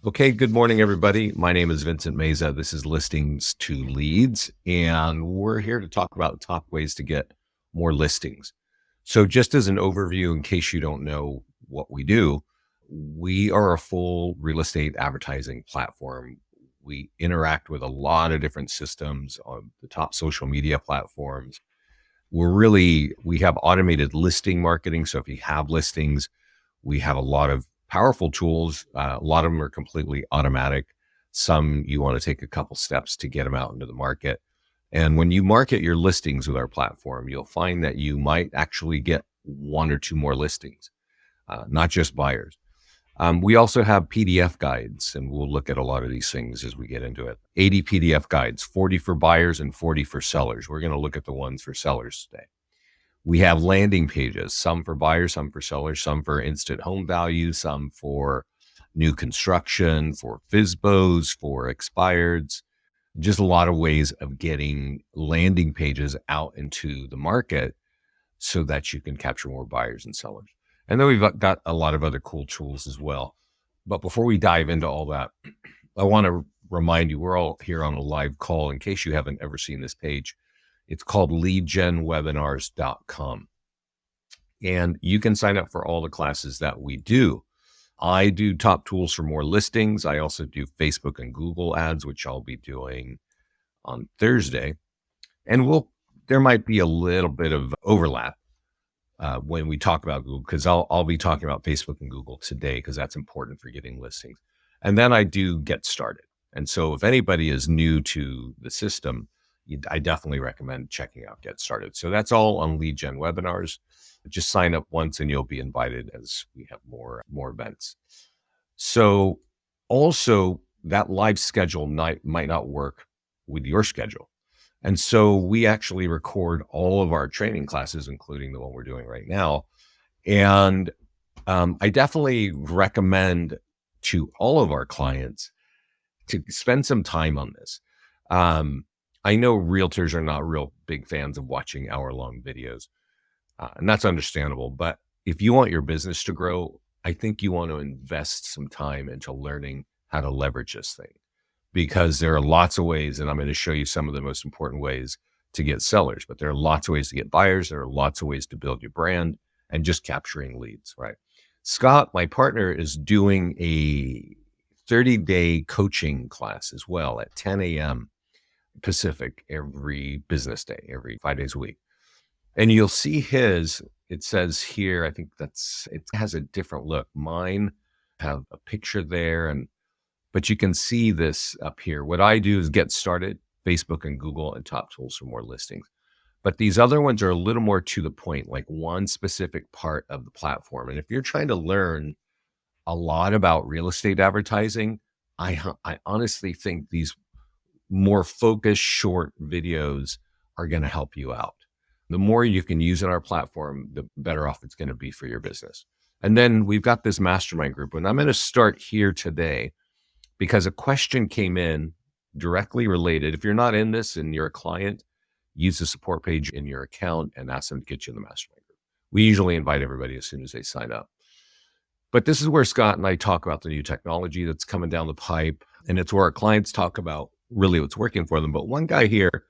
Okay, good morning, everybody. My name is Vincent Meza. This is Listings to Leads, and we're here to talk about top ways to get more listings. So just as an overview, in case you don't know what we do, we are a full real estate advertising platform. We interact with a lot of different systems on the top social media platforms. We have automated listing marketing. So if you have listings, we have a lot of powerful tools. A lot of them are completely automatic. Some you want to take a couple steps to get them out into the market. And when you market your listings with our platform, you'll find that you might actually get one or two more listings, not just buyers. We also have PDF guides, and we'll look at a lot of these things as we get into it. 80 PDF guides, 40 for buyers and 40 for sellers. We're going to look at the ones for sellers today. We have landing pages, some for buyers, some for sellers, some for instant home value, some for new construction, for FSBOs, for expireds, just a lot of ways of getting landing pages out into the market so that you can capture more buyers and sellers. And then we've got a lot of other cool tools as well. But before we dive into all that, I want to remind you, we're all here on a live call in case you haven't ever seen this page. It's called leadgenwebinars.com. And you can sign up for all the classes that we do. I do top tools for more listings. I also do Facebook and Google ads, which I'll be doing on Thursday. And there might be a little bit of overlap when we talk about Google, because I'll be talking about Facebook and Google today because that's important for getting listings. And then I do Get Started. And so if anybody is new to the system, I definitely recommend checking out Get Started. So that's all on Lead Gen Webinars. Just sign up once and you'll be invited as we have more events. So also that live schedule might not work with your schedule. And so we actually record all of our training classes, including the one we're doing right now. And I definitely recommend to all of our clients to spend some time on this. I know realtors are not real big fans of watching hour-long videos, and that's understandable. But if you want your business to grow, I think you want to invest some time into learning how to leverage this thing, because there are lots of ways, and I'm going to show you some of the most important ways to get sellers, but there are lots of ways to get buyers. There are lots of ways to build your brand and just capturing leads, right? Scott, my partner, is doing a 30-day coaching class as well at 10 a.m. Pacific every business day, every 5 days a week. And you'll see it says here, I think it has a different look. Mine have a picture there, but you can see this up here. What I do is Get Started, Facebook and Google, and top tools for more listings. But these other ones are a little more to the point, like one specific part of the platform. And if you're trying to learn a lot about real estate advertising, I honestly think these more focused short videos are going to help you out. The more you can use in our platform, the better off it's going to be for your business. And then we've got this mastermind group, and I'm going to start here today because a question came in directly related. If you're not in this and you're a client, use the support page in your account and ask them to get you in the mastermind group. We usually invite everybody as soon as they sign up. But this is where Scott and I talk about the new technology that's coming down the pipe, and it's where our clients talk about really what's working for them. But one guy here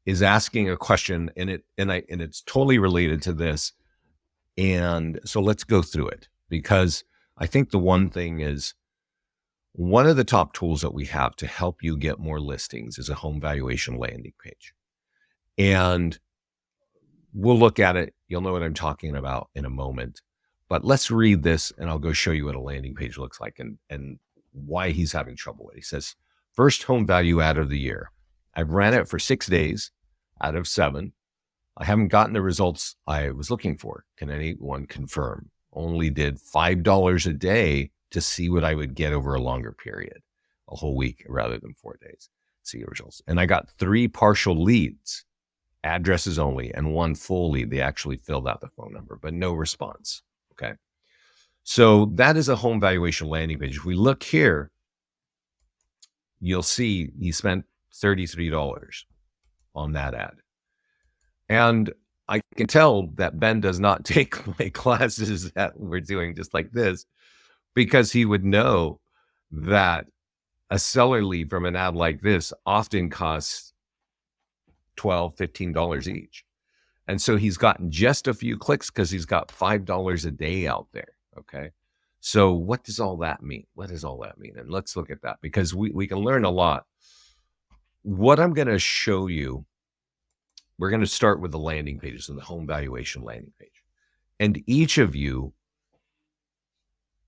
is asking a question, and it's totally related to this. And so let's go through it, because I think the one thing is, one of the top tools that we have to help you get more listings is a home valuation landing page. And we'll look at it. You'll know what I'm talking about in a moment. But let's read this, and I'll go show you what a landing page looks like and why he's having trouble with it. He says, first home value ad of the year. I've ran it for 6 days out of 7. I haven't gotten the results I was looking for. Can anyone confirm? Only did $5 a day to see what I would get over a longer period, a whole week rather than 4 days. See the results. And I got 3 partial leads, addresses only, and 1 full lead. They actually filled out the phone number, but no response. Okay. So that is a home valuation landing page. If we look here, you'll see he spent $33 on that ad. And I can tell that Ben does not take my classes that we're doing just like this, because he would know that a seller lead from an ad like this often costs $12, $15 each. And so he's gotten just a few clicks because he's got $5 a day out there. Okay. So what does all that mean? What does all that mean? And let's look at that, because we can learn a lot. What I'm going to show you, we're going to start with the landing pages and the home valuation landing page. And each of you,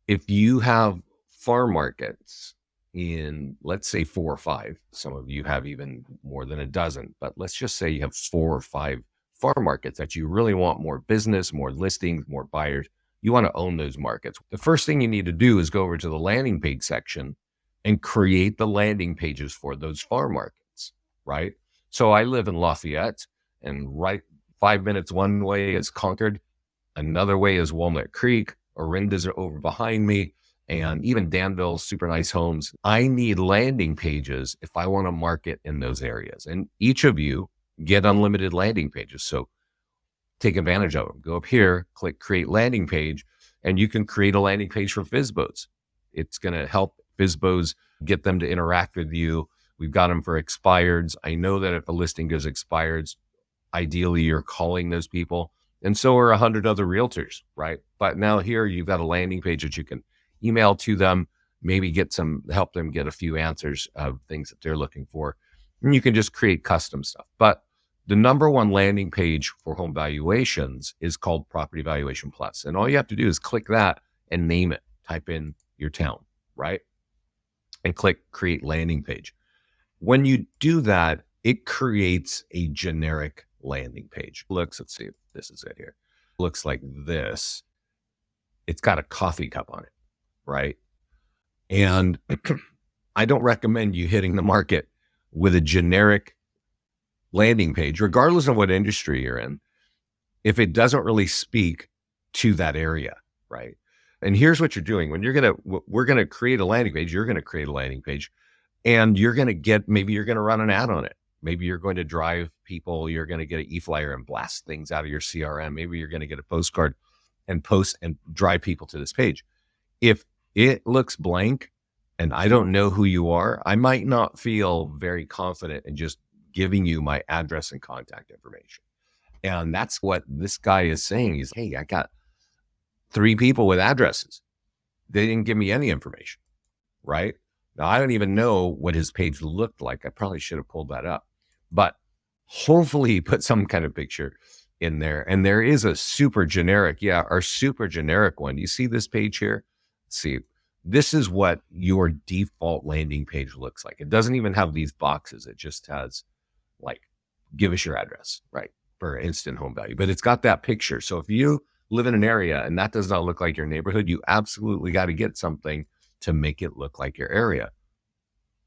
if you have farm markets in, let's say 4 or 5, some of you have even more than a dozen, but let's just say you have 4 or 5 farm markets that you really want more business, more listings, more buyers. You want to own those markets. The first thing you need to do is go over to the landing page section and create the landing pages for those farm markets, right? So I live in Lafayette, and right 5 minutes one way is Concord, another way is Walnut Creek, Orinda's are over behind me, and even Danville, super nice homes. I need landing pages if I want to market in those areas. And each of you get unlimited landing pages. So take advantage of them. Go up here, click create landing page, and you can create a landing page for FSBOs. It's going to help FSBOs get them to interact with you. We've got them for expireds. I know that if a listing goes expireds, ideally you're calling those people. And so are 100 other realtors, right? But now here you've got a landing page that you can email to them, maybe help them get a few answers of things that they're looking for. And you can just create custom stuff. But the number one landing page for home valuations is called Property Valuation Plus. And all you have to do is click that and name it. Type in your town, right? And click create landing page. When you do that, it creates a generic landing page. Let's see if this is it here. Looks like this. It's got a coffee cup on it, right? And I don't recommend you hitting the market with a generic landing page, regardless of what industry you're in, if it doesn't really speak to that area, right? And here's what you're doing. When we're going to create a landing page, you're going to create a landing page, and maybe you're going to run an ad on it. Maybe you're going to drive people, you're going to get an e-flyer and blast things out of your CRM. Maybe you're going to get a postcard and post and drive people to this page. If it looks blank and I don't know who you are, I might not feel very confident in just giving you my address and contact information. And that's what this guy is saying. He's, hey, I got 3 people with addresses. They didn't give me any information, right? Now, I don't even know what his page looked like. I probably should have pulled that up, but hopefully he put some kind of picture in there. And there is a super generic, our super generic one. You see this page here? See, this is what your default landing page looks like. It doesn't even have these boxes. It just has like, give us your address, right? For instant home value, but it's got that picture. So if you live in an area and that does not look like your neighborhood, you absolutely got to get something to make it look like your area.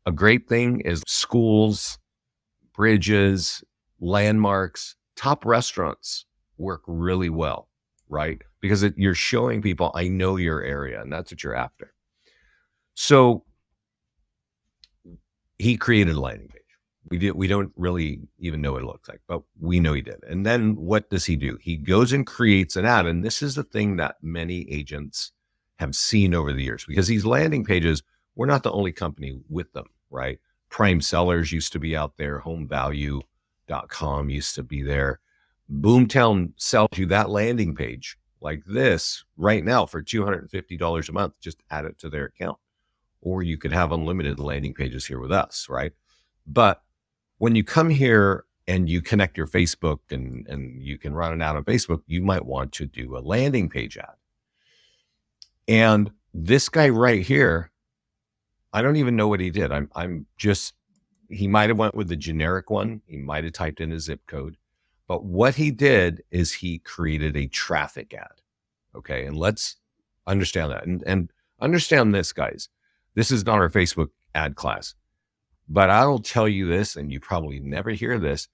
A great thing is schools, bridges, landmarks, top restaurants work really well, right? Because you're showing people, I know your area, and that's what you're after. So he created a landing page. We don't really even know what it looks like, but we know he did. And then what does he do? He goes and creates an ad. And this is the thing that many agents have seen over the years, because these landing pages, we're not the only company with them, right? Prime Sellers used to be out there. Homevalue.com used to be there. Boomtown sells you that landing page like this right now for $250 a month. Just add it to their account. Or you could have unlimited landing pages here with us, right? But when you come here and you connect your Facebook and you can run an ad on Facebook, you might want to do a landing page ad. And this guy right here, I don't even know what he did. He might have went with the generic one. He might have typed in his zip code. But what he did is he created a traffic ad. Okay. And let's understand that. And understand this, guys. This is not our Facebook ad class. But I will tell you this, and you probably never hear this.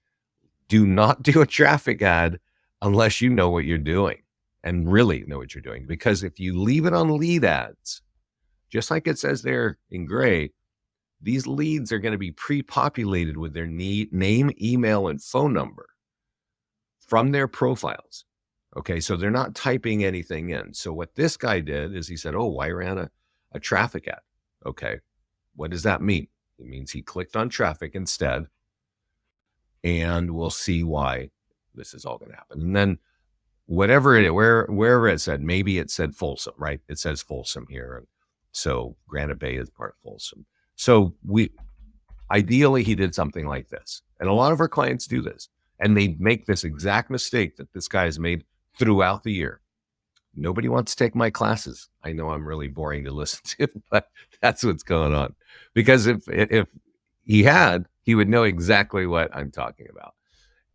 Do not do a traffic ad unless you know what you're doing and really know what you're doing. Because if you leave it on lead ads, just like it says there in gray, these leads are going to be pre-populated with their name, email, and phone number from their profiles. Okay, so they're not typing anything in. So what this guy did is he said, oh, I ran a traffic ad. Okay, what does that mean? It means he clicked on traffic instead, and we'll see why this is all going to happen. And then wherever it said, maybe it said Folsom, right? It says Folsom here. And so Granite Bay is part of Folsom. So ideally he did something like this. And a lot of our clients do this, and they make this exact mistake that this guy has made throughout the year. Nobody wants to take my classes. I know I'm really boring to listen to, but that's what's going on. Because if he had, he would know exactly what I'm talking about,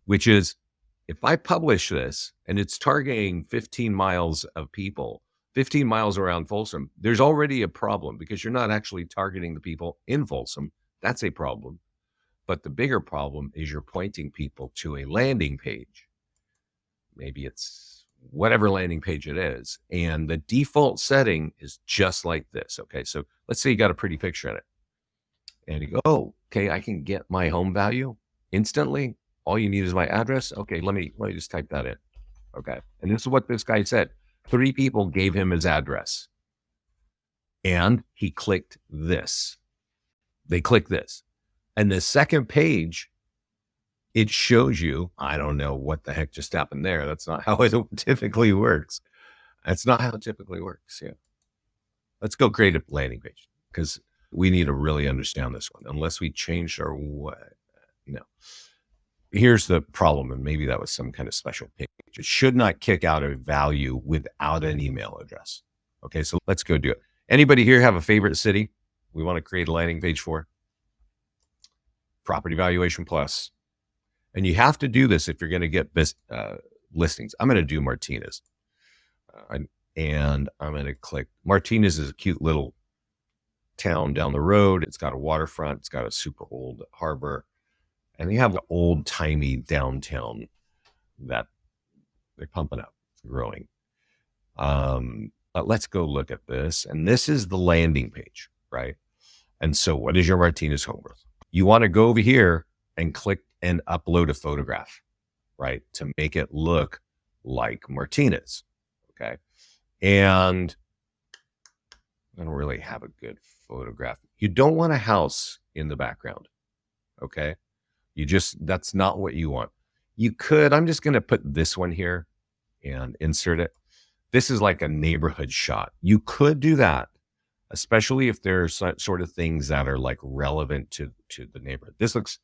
which is, if I publish this and it's targeting 15 miles of people, 15 miles around Folsom, there's already a problem because you're not actually targeting the people in Folsom. That's a problem. But the bigger problem is you're pointing people to a landing page. Maybe it's whatever landing page it is. And the default setting is just like this. Okay, so let's say you got a pretty picture in it. And you go, oh, okay, I can get my home value instantly. All you need is my address. Okay, let me just type that in. Okay, and this is what this guy said. 3 people gave him his address, and he clicked this. They clicked this, and the second page, it shows you. I don't know what the heck just happened there. That's not how it typically works. That's not how it typically works. Yeah, let's go create a landing page because we need to really understand this one. Unless we change our what? No. Here's the problem, and maybe that was some kind of special page. It should not kick out a value without an email address. Okay, so let's go do it. Anybody here have a favorite city we want to create a landing page for? Property Valuation Plus. And you have to do this if you're going to get listings. I'm going to do Martinez. And I'm going to click. Martinez is a cute little town down the road. It's got a waterfront. It's got a super old harbor. And they have an old-timey downtown that they're pumping up, growing. But let's go look at this. And this is the landing page, right? And so what is your Martinez home worth? You want to go over here and click and upload a photograph, right? To make it look like Martinez, okay? And I don't really have a good photograph. You don't want a house in the background, okay? That's not what you want. You could, I'm just going to put this one here and insert it. This is like a neighborhood shot. You could do that, especially if there's sort of things that are like relevant to the neighborhood. This looks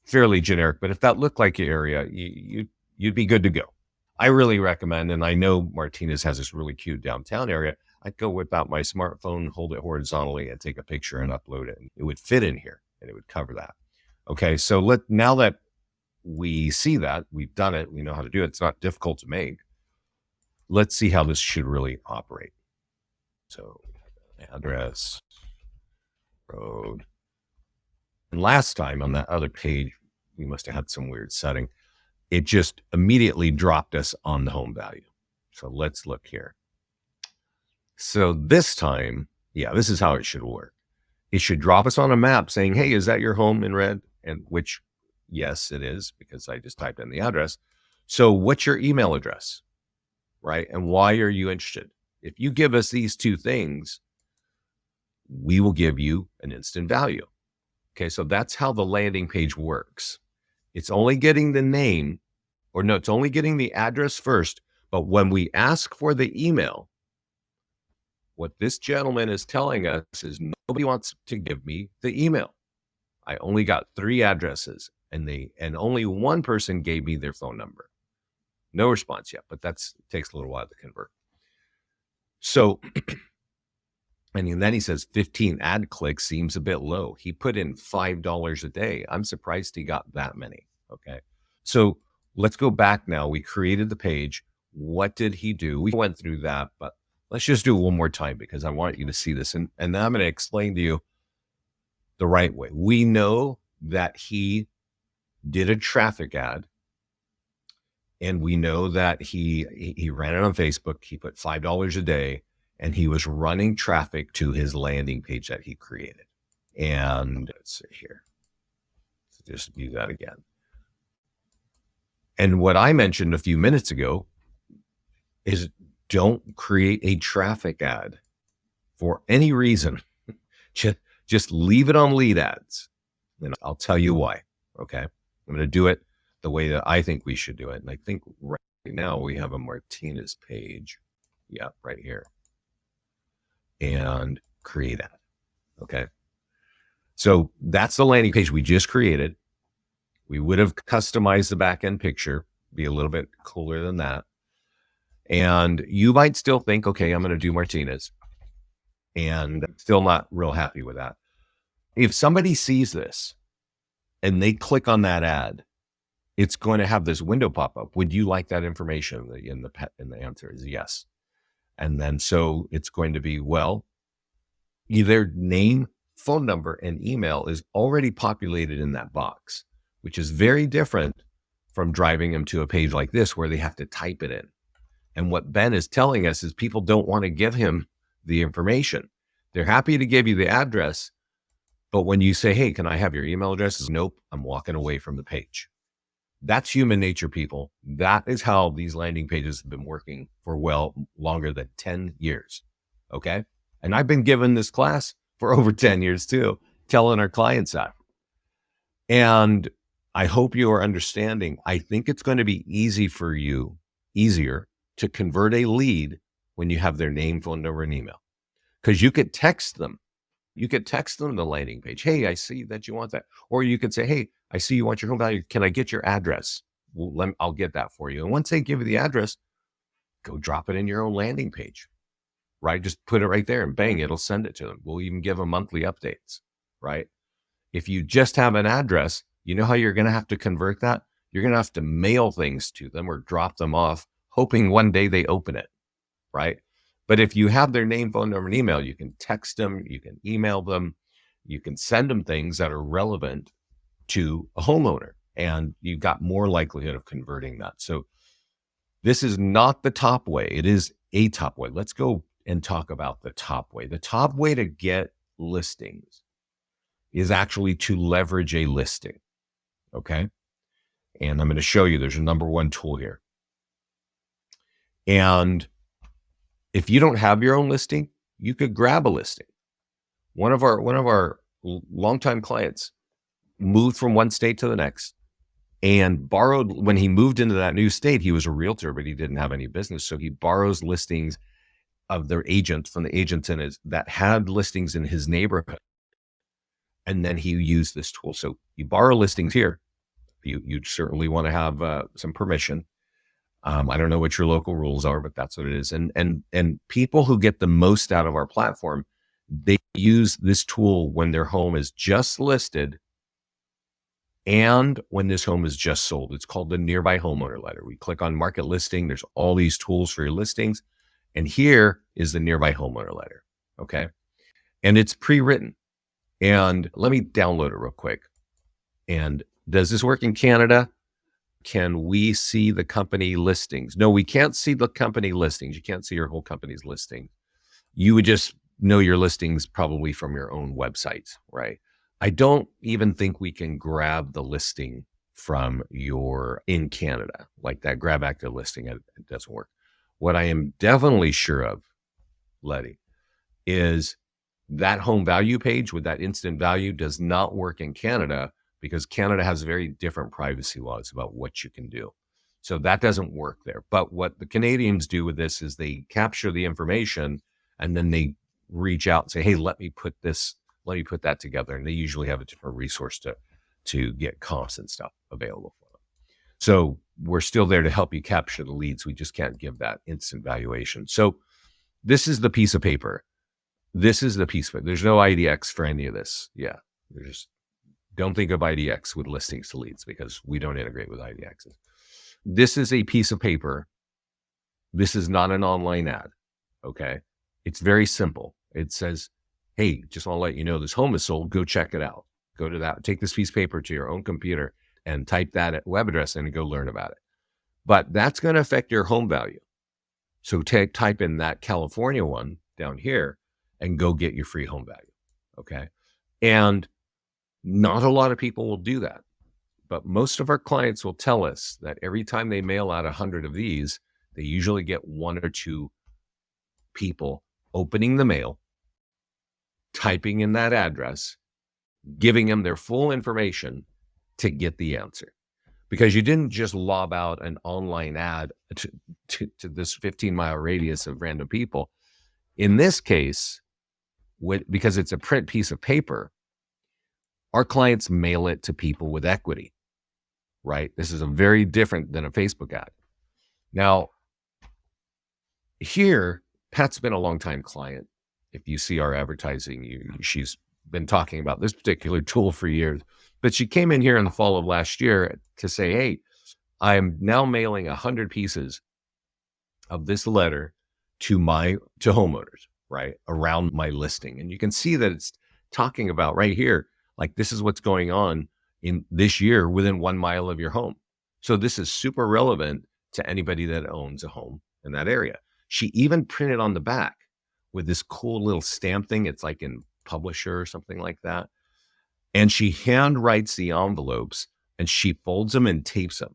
fairly generic, but if that looked like your area, you'd be good to go. I really recommend, and I know Martinez has this really cute downtown area. I'd go whip out my smartphone, hold it horizontally, and take a picture and upload it. It would fit in here, and it would cover that. Okay, so now that we see that, we've done it, we know how to do it, it's not difficult to make. Let's see how this should really operate. So address, road. And last time on that other page, we must have had some weird setting. It just immediately dropped us on the home value. So let's look here. So this time, yeah, this is how it should work. It should drop us on a map saying, hey, is that your home in red? And which, yes, it is, because I just typed in the address. So what's your email address, right? And why are you interested? If you give us these 2 things, we will give you an instant value. Okay, so that's how the landing page works. It's only getting the name, or no, it's only getting the address first. But when we ask for the email, what this gentleman is telling us is nobody wants to give me the email. I only got 3 addresses, and only one person gave me their phone number. No response yet, but it takes a little while to convert. So, and then he says 15 ad clicks seems a bit low. He put in $5 a day. I'm surprised he got that many. Okay, so let's go back now. We created the page. What did he do? We went through that, but let's just do it one more time because I want you to see this. And I'm going to explain to you the right way. We know that he did a traffic ad, and we know that he ran it on Facebook. He put $5 a day, and he was running traffic to his landing page that he created. And let's see here. Let's just do that again. And what I mentioned a few minutes ago is don't create a traffic ad for any reason. Just leave it on lead ads. And I'll tell you why. Okay. I'm going to do it the way that I think we should do it. And I think right now we have a Martinez page. Yeah, right here. And create ad. Okay. So that's the landing page we just created. We would have customized the back end picture, be a little bit cooler than that. And you might still think, okay, I'm going to do Martinez. And I'm still not real happy with that. If somebody sees this and they click on that ad, it's going to have this window pop up. Would you like that information? And the answer is yes. And then so it's going to be, well, either name, phone number, and email is already populated in that box, which is very different from driving them to a page like this where they have to type it in. And what Ben is telling us is people don't want to give him the information. They're happy to give you the address, but when you say, hey, can I have your email address? Nope, I'm walking away from the page. That's human nature, people. That is how these landing pages have been working for well longer than 10 years. Okay. And I've been given this class for over 10 years too, telling our clients that. And I hope you are understanding. I think it's going to be easier to convert a lead when you have their name, phone number, and email. Because you could text them. You could text them the landing page. Hey, I see that you want that. Or you could say, hey, I see you want your home value. Can I get your address? Well, I'll get that for you. And once they give you the address, go drop it in your own landing page, right? Just put it right there and bang, it'll send it to them. We'll even give them monthly updates, right? If you just have an address, you know how you're going to have to convert that? You're going to have to mail things to them or drop them off, hoping one day they open it, right? But if you have their name, phone number, and email, you can text them, you can email them, you can send them things that are relevant to a homeowner, and you've got more likelihood of converting that. So this is not the top way. It is a top way. Let's go and talk about the top way. The top way to get listings is actually to leverage a listing. Okay. And I'm going to show you there's a number one tool here. And if you don't have your own listing, you could grab a listing. One of our longtime clients moved from one state to the next and borrowed. When he moved into that new state, he was a realtor, but he didn't have any business. So he borrows listings of their agents from the agents that had listings in his neighborhood. And then he used this tool. So you borrow listings here. You certainly want to have some permission. I don't know what your local rules are, but that's what it is. And people who get the most out of our platform, they use this tool when their home is just listed and when this home is just sold. It's called the nearby homeowner letter. We click on market listing. There's all these tools for your listings. And here is the nearby homeowner letter. Okay. And it's pre-written. And let me download it real quick. And does this work in Canada? Can we see the company listings? No, we can't see the company listings. You can't see your whole company's listing. You would just know your listings probably from your own website, right? I don't even think we can grab the listing from in Canada, like that grab active listing. It doesn't work. What I am definitely sure of, Letty, is that home value page with that instant value does not work in Canada because Canada has very different privacy laws about what you can do. So that doesn't work there. But what the Canadians do with this is they capture the information and then they reach out and say, hey, let me put that together. And they usually have a different resource to get comps and stuff available for them. So we're still there to help you capture the leads. We just can't give that instant valuation. So this is the piece of paper. There's no IDX for any of this. Yeah. Don't think of IDX with listings to leads because we don't integrate with IDXs. This is a piece of paper. This is not an online ad. Okay. It's very simple. It says, hey, just want to let you know this home is sold. Go check it out. Go to that. Take this piece of paper to your own computer and type that web address in and go learn about it. But that's going to affect your home value. So type in that California one down here and go get your free home value. Okay. And not a lot of people will do that. but most of our clients will tell us that every time they mail out 100 of these, they usually get one or two people opening the mail, typing in that address, giving them their full information to get the answer. Because you didn't just lob out an online ad to this 15-mile radius of random people. In this case, because it's a print piece of paper, our clients mail it to people with equity, right? This is a very different than a Facebook ad. Now, here, Pat's been a long-time client. If you see our advertising, she's been talking about this particular tool for years. But she came in here in the fall of last year to say, hey, I'm now mailing 100 pieces of this letter to homeowners, right, around my listing. And you can see that it's talking about right here, like this is what's going on in this year within 1 mile of your home. So this is super relevant to anybody that owns a home in that area. She even printed on the back with this cool little stamp thing. It's like in Publisher or something like that. And she hand writes the envelopes and she folds them and tapes them.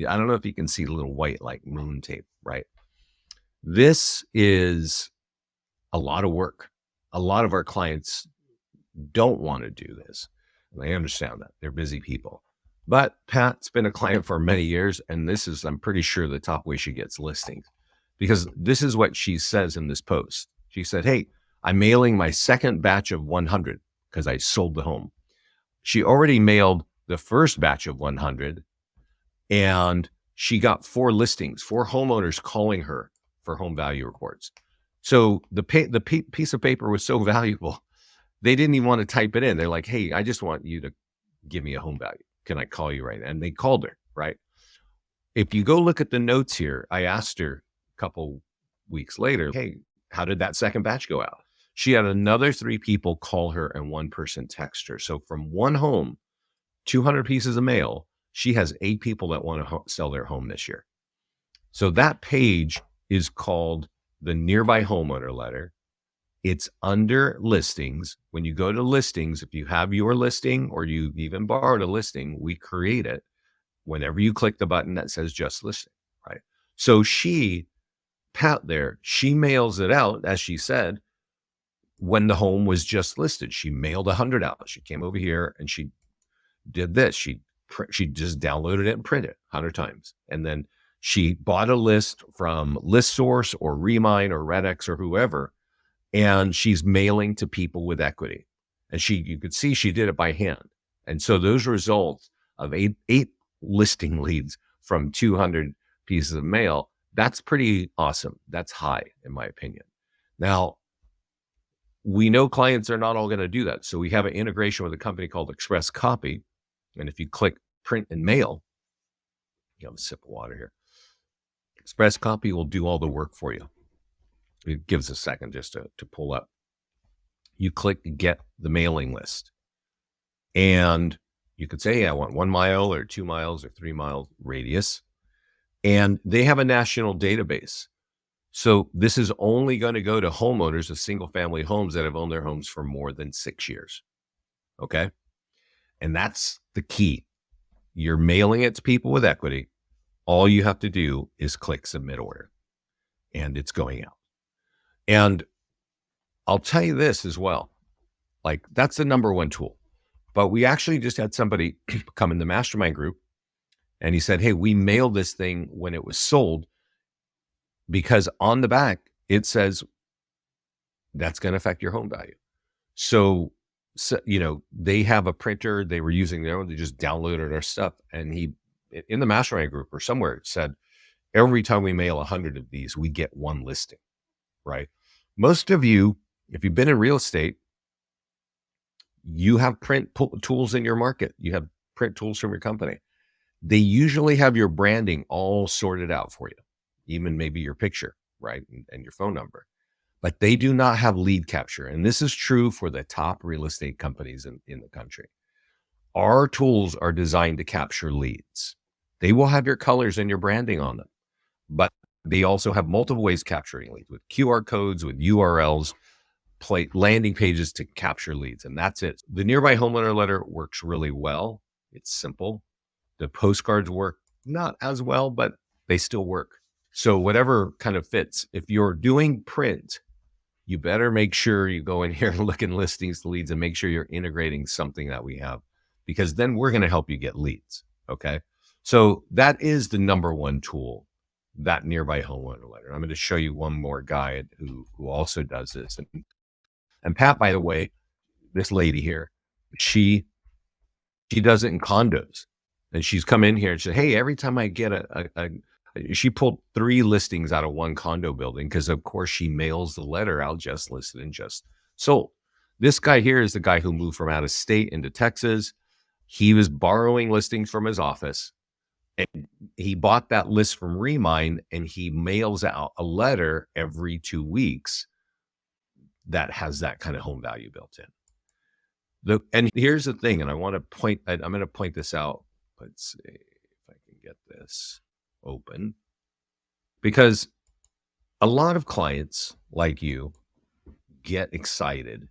I don't know if you can see the little white like moon tape, right? This is a lot of work. A lot of our clients don't want to do this. And I understand that. They're busy people. But Pat's been a client for many years, and this is, I'm pretty sure, the top way she gets listings. Because this is what she says in this post. She said, hey, I'm mailing my second batch of 100 because I sold the home. She already mailed the first batch of 100, and she got 4 listings, 4 homeowners calling her for home value reports. So the piece of paper was so valuable, they didn't even want to type it in. They're like, hey, I just want you to give me a home value. Can I call you right now? And they called her, right? If you go look at the notes here, I asked her a couple weeks later, hey, how did that second batch go out? She had another 3 people call her and 1 person text her. So from one home, 200 pieces of mail, she has 8 people that want to sell their home this year. So that page is called the Nearby Homeowner Letter. It's under listings. When you go to listings, if you have your listing or you even borrowed a listing, we create it whenever you click the button that says just listing, right? So Pat there, she mails it out, as she said, when the home was just listed. She mailed 100 out. She came over here and she did this. She just downloaded it and printed it 100 times. And then she bought a list from ListSource or Remine or Redx or whoever, and she's mailing to people with equity. And you could see she did it by hand. And so those results of eight listing leads from 200 pieces of mail, that's pretty awesome. That's high, in my opinion. Now, we know clients are not all going to do that. So we have an integration with a company called Express Copy. And if you click print and mail, you have a sip of water here. Express Copy will do all the work for you. It gives a second just to pull up. You click get the mailing list. And you could say, hey, I want 1 mile or 2 miles or 3 mile radius. And they have a national database. So this is only going to go to homeowners of single family homes that have owned their homes for more than 6 years. Okay. And that's the key. You're mailing it to people with equity. All you have to do is click submit order and it's going out. And I'll tell you this as well, like that's the number one tool. But we actually just had somebody come in the mastermind group and he said, hey, we mailed this thing when it was sold because on the back, it says that's going to affect your home value. So, they have a printer, they were using their own, they just downloaded our stuff. And he, in the mastermind group or somewhere, it said, every time we mail 100 of these, we get 1 listing, right? Most of you, if you've been in real estate, you have print tools in your market. You have print tools from your company. They usually have your branding all sorted out for you, even maybe your picture, right? And your phone number. But they do not have lead capture. And this is true for the top real estate companies in the country. Our tools are designed to capture leads. They will have your colors and your branding on them, but they also have multiple ways capturing leads with QR codes, with URLs, landing pages to capture leads. And that's it. The Nearby Homeowner Letter works really well. It's simple. The postcards work not as well, but they still work. So whatever kind of fits. If you're doing print, you better make sure you go in here and look in listings, leads, and make sure you're integrating something that we have, because then we're going to help you get leads. Okay. So that is the number one tool, that nearby homeowner letter. I'm going to show you one more guy who also does this. And Pat, by the way, this lady here, she does it in condos. And she's come in here and said, hey, every time I get she pulled 3 listings out of one condo building because, of course, she mails the letter out, just listed and just sold. This guy here is the guy who moved from out of state into Texas. He was borrowing listings from his office, and he bought that list from Remind, and he mails out a letter every 2 weeks that has that kind of home value built in. And here's the thing, and I'm going to point this out. Let's see if I can get this open, because a lot of clients like you get excited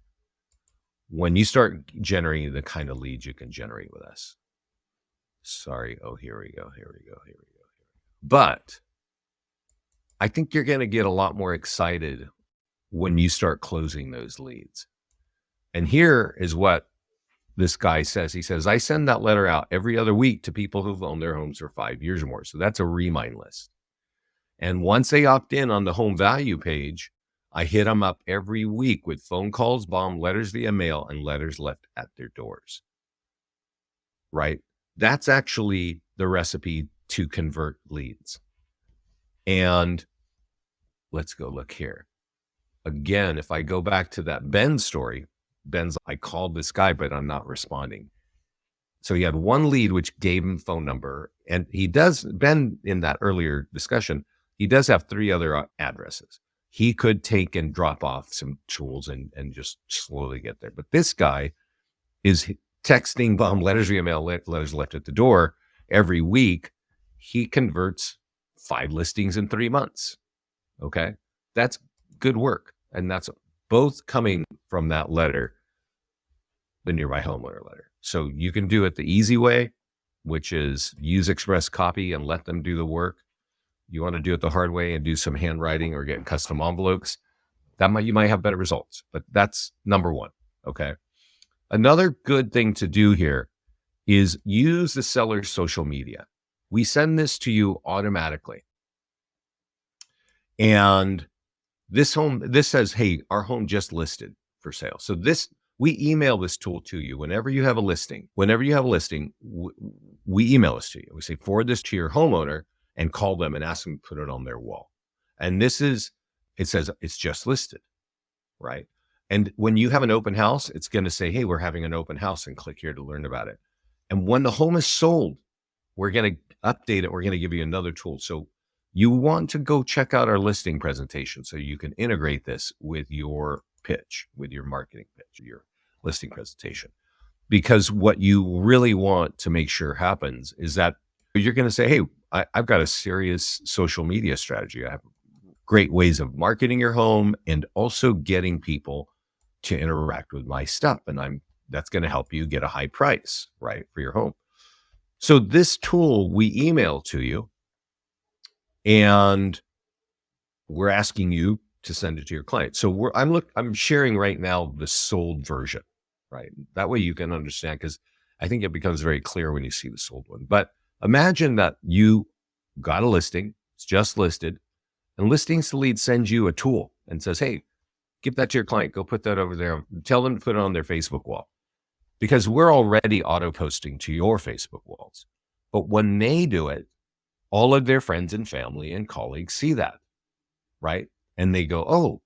when you start generating the kind of leads you can generate with us. Sorry. Oh, here we go. But I think you're going to get a lot more excited when you start closing those leads. And here is what this guy says. He says, I send that letter out every other week to people who've owned their homes for 5 years or more. So that's a Remind list. And once they opt in on the home value page, I hit them up every week with phone calls, bomb letters via mail, and letters left at their doors. Right? That's actually the recipe to convert leads. And let's go look here. Again, if I go back to that Ben story, Ben's, I called this guy, but I'm not responding. So he had one lead, which gave him phone number. And Ben, in that earlier discussion, he does have 3 other addresses. He could take and drop off some tools and just slowly get there. But this guy is texting bomb letters via mail, letters left at the door every week. He converts 5 listings in 3 months. Okay. That's good work. And that's both coming from that letter, the nearby homeowner letter. So you can do it the easy way, which is use express copy and let them do the work. You want to do it the hard way and do some handwriting or get custom envelopes. You might have better results, but that's number one. Okay. Another good thing to do here is use the seller's social media. We send this to you automatically. And this says, hey, our home just listed for sale. So we email this tool to you whenever you have a listing. Whenever you have a listing, we email this to you. We say, forward this to your homeowner and call them and ask them to put it on their wall. And it says it's just listed, right? And when you have an open house, it's going to say, hey, we're having an open house, and click here to learn about it. And when the home is sold, we're going to update it. We're going to give you another tool. So you want to go check out our listing presentation so you can integrate this with your pitch, with your marketing pitch, your listing presentation. Because what you really want to make sure happens is that you're going to say, hey, I've got a serious social media strategy. I have great ways of marketing your home and also getting people to interact with my stuff. And that's going to help you get a high price, right, for your home. So this tool we email to you, and we're asking you to send it to your client. So I'm sharing right now the sold version, right? That way you can understand, because I think it becomes very clear when you see the sold one. But imagine that you got a listing, it's just listed, and Listings to Lead sends you a tool and says, hey, give that to your client, go put that over there, tell them to put it on their Facebook wall. Because we're already auto posting to your Facebook walls. But when they do it, all of their friends and family and colleagues see that, right? And they go, oh,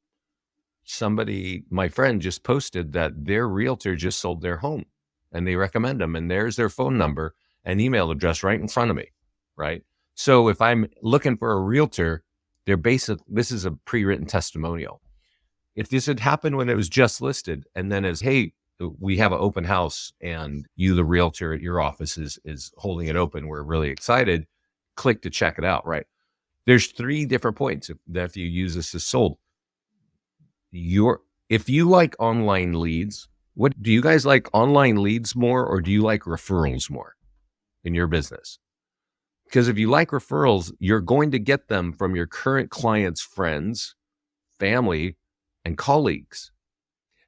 my friend just posted that their realtor just sold their home, and they recommend them, and there's their phone number and email address right in front of me, right? So if I'm looking for a realtor, this is a pre-written testimonial. If this had happened when it was just listed, and then as, hey, we have an open house and you, the realtor at your office, is holding it open, we're really excited, click to check it out, right? There's 3 different points that if you use this as sold. If you like online leads, what do you guys like, online leads more, or do you like referrals more? in your business. Because if you like referrals, you're going to get them from your current clients' friends, family, and colleagues.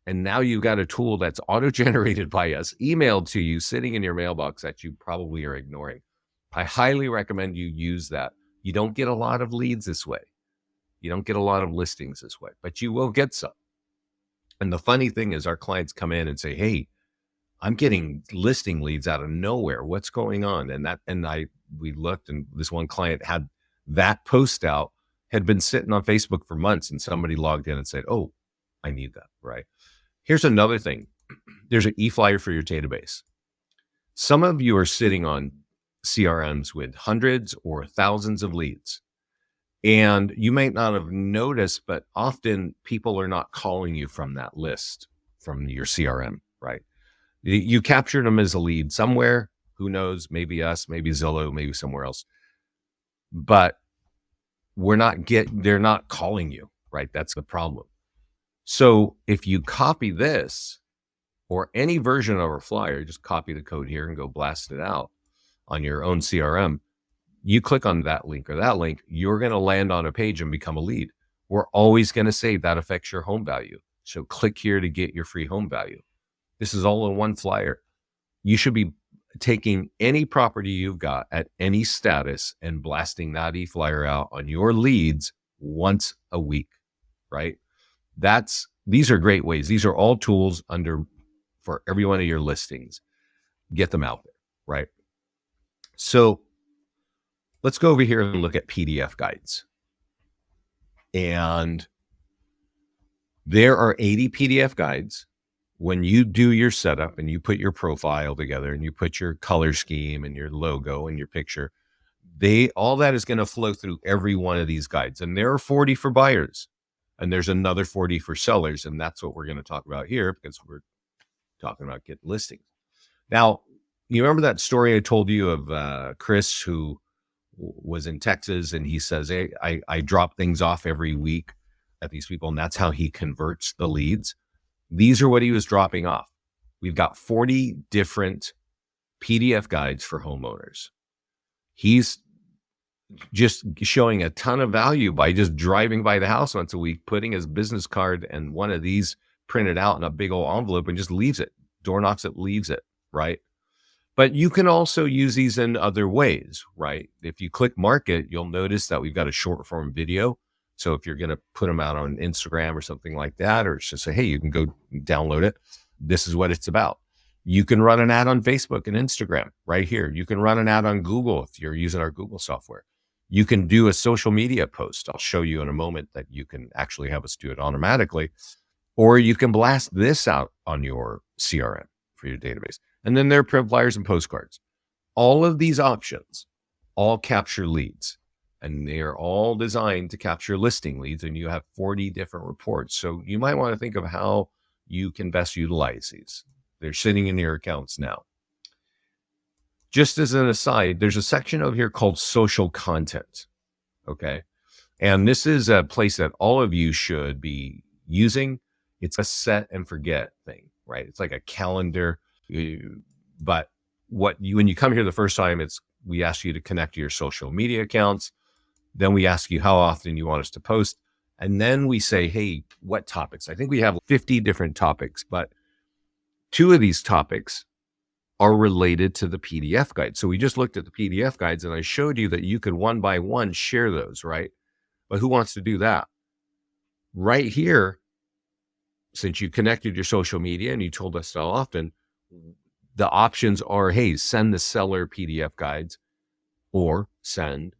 And now you've got a tool that's auto-generated by us, emailed to you, sitting in your mailbox that you probably are ignoring. I highly recommend you use that. You don't get a lot of leads this way. You don't get a lot of listings this way, but you will get some. And the funny thing is our clients come in and say, hey, I'm getting listing leads out of nowhere. What's going on? We looked, and this one client had that post out, had been sitting on Facebook for months, and somebody logged in and said, oh, I need that, right? Here's another thing. There's an e-flyer for your database. Some of you are sitting on CRMs with hundreds or thousands of leads. And you may not have noticed, but often people are not calling you from that list, from your CRM, right? You captured them as a lead somewhere. Who knows? Maybe us, maybe Zillow, maybe somewhere else. But they're not calling you, right? That's the problem. So if you copy this or any version of our flyer, just copy the code here and go blast it out on your own CRM. You click on that link or that link, you're going to land on a page and become a lead. We're always going to say that affects your home value. So click here to get your free home value. This is all in one flyer. You should be taking any property you've got at any status and blasting that e-flyer out on your leads once a week, right? These are great ways. These are all tools for every one of your listings. Get them out there, right? So let's go over here and look at PDF guides. And there are 80 PDF guides. When you do your setup and you put your profile together and you put your color scheme and your logo and your picture, all that is going to flow through every one of these guides. And there are 40 for buyers and there's another 40 for sellers. And that's what we're going to talk about here because we're talking about getting listings. Now, you remember that story I told you of Chris, who was in Texas, and he says, hey, I drop things off every week at these people, and that's how he converts the leads. These are what he was dropping off. We've got 40 different PDF guides for homeowners. He's just showing a ton of value by just driving by the house once a week, putting his business card and one of these printed out in a big old envelope and just leaves it, door knocks it, leaves it, right? But you can also use these in other ways, right? If you click market, you'll notice that we've got a short form video. So if you're going to put them out on Instagram or something like that, or just say, hey, you can go download it. This is what it's about. You can run an ad on Facebook and Instagram right here. You can run an ad on Google if you're using our Google software. You can do a social media post. I'll show you in a moment that you can actually have us do it automatically. Or you can blast this out on your CRM for your database. And then there are print flyers and postcards. All of these options all capture leads. And they are all designed to capture listing leads, and you have 40 different reports. So you might want to think of how you can best utilize these. They're sitting in your accounts now. Just as an aside, there's a section over here called social content. Okay. And this is a place that all of you should be using. It's a set and forget thing, right? It's like a calendar. But when you come here the first time, we ask you to connect to your social media accounts. Then we ask you how often you want us to post. And then we say, hey, what topics? I think we have 50 different topics, but 2 of these topics are related to the PDF guide. So we just looked at the PDF guides and I showed you that you could one by one share those, right? But who wants to do that? Right here, since you connected your social media and you told us how often, the options are, hey, send the seller PDF guides or send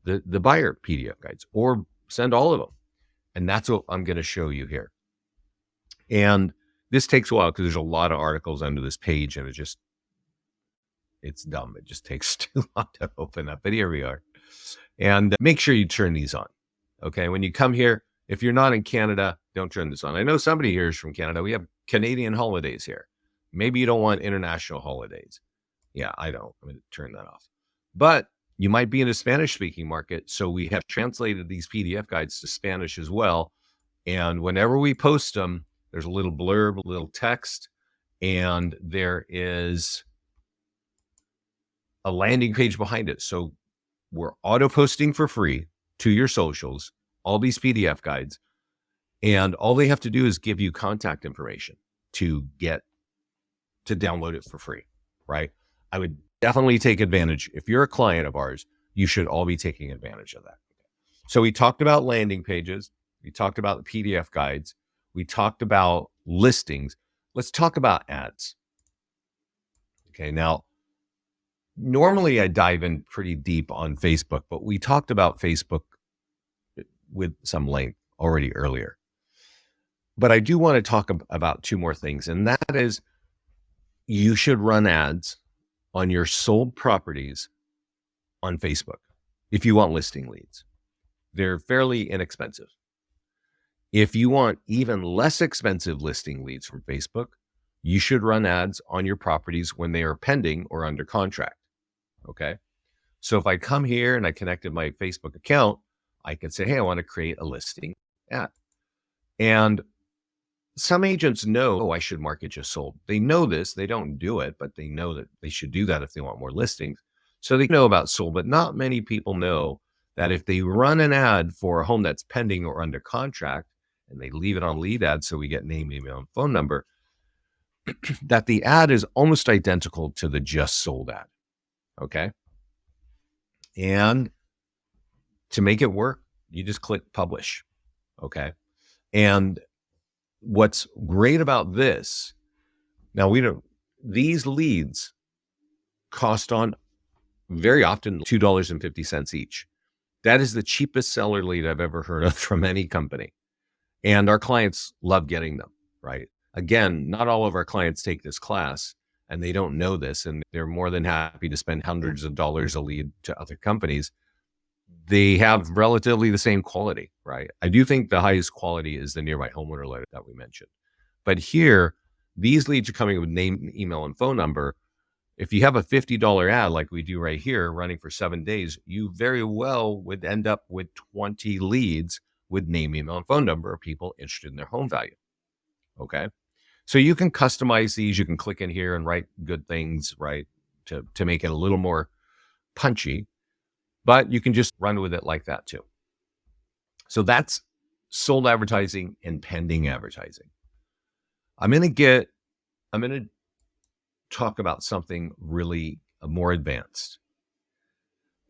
the buyer PDF guides or send all of them. And that's what I'm going to show you here. And this takes a while because there's a lot of articles under this page and it's dumb. It just takes too long to open up, but here we are. And make sure you turn these on. Okay. When you come here, if you're not in Canada, don't turn this on. I know somebody here is from Canada. We have Canadian holidays here. Maybe you don't want international holidays. Yeah, I don't. I'm going to turn that off. But you might be in a Spanish-speaking market, so we have translated these PDF guides to Spanish as well. And whenever we post them, there's a little blurb, a little text, and there is a landing page behind it. So we're auto posting for free to your socials, all these PDF guides, and all they have to do is give you contact information to download it for free, right? I would definitely take advantage. If you're a client of ours, you should all be taking advantage of that. So we talked about landing pages. We talked about the PDF guides. We talked about listings. Let's talk about ads. Okay, now, normally I dive in pretty deep on Facebook, but we talked about Facebook with some length already earlier. But I do want to talk about two more things, and that is you should run ads on your sold properties on Facebook if you want listing leads. They're fairly inexpensive. If you want even less expensive listing leads from Facebook, you should run ads on your properties when they are pending or under contract. Okay. So if I come here and I connected my Facebook account, I can say, hey, I want to create a listing ad. And some agents know, oh, I should market just sold. They know this. They don't do it, but they know that they should do that if they want more listings. So they know about sold, but not many people know that if they run an ad for a home that's pending or under contract and they leave it on lead ad, so we get name, email, and phone number, that the ad is almost identical to the just sold ad. Okay. And to make it work, you just click publish. Okay. And what's great about this, now these leads cost on very often $2.50 each. That is the cheapest seller lead I've ever heard of from any company. And our clients love getting them, right? Again, not all of our clients take this class and they don't know this, and they're more than happy to spend hundreds of dollars a lead to other companies. They have relatively the same quality, right? I do think the highest quality is the nearby homeowner letter that we mentioned. But here, these leads are coming with name, email, and phone number. If you have a $50 ad like we do right here running for 7 days, you very well would end up with 20 leads with name, email, and phone number of people interested in their home value. Okay. So you can customize these. You can click in here and write good things, right? To make it a little more punchy, but you can just run with it like that too. So that's sold advertising and pending advertising. I'm going to talk about something really more advanced,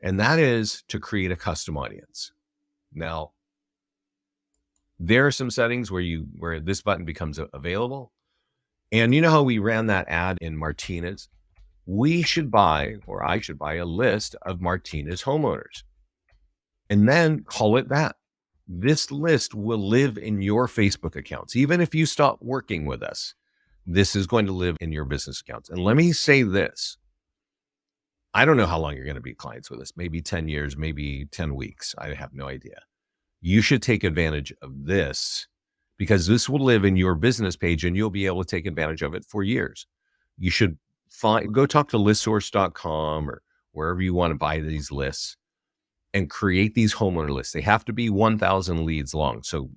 and that is to create a custom audience. Now, there are some settings where this button becomes available. And you know how we ran that ad in Martinez? I should buy a list of Martinez homeowners and then call it that. This list will live in your Facebook accounts. Even if you stop working with us, this is going to live in your business accounts. And let me say this. I don't know how long you're going to be clients with us. Maybe 10 years, maybe 10 weeks. I have no idea. You should take advantage of this because this will live in your business page and you'll be able to take advantage of it for years. You should go talk to listsource.com or wherever you want to buy these lists and create these homeowner lists. They have to be 1,000 leads long. So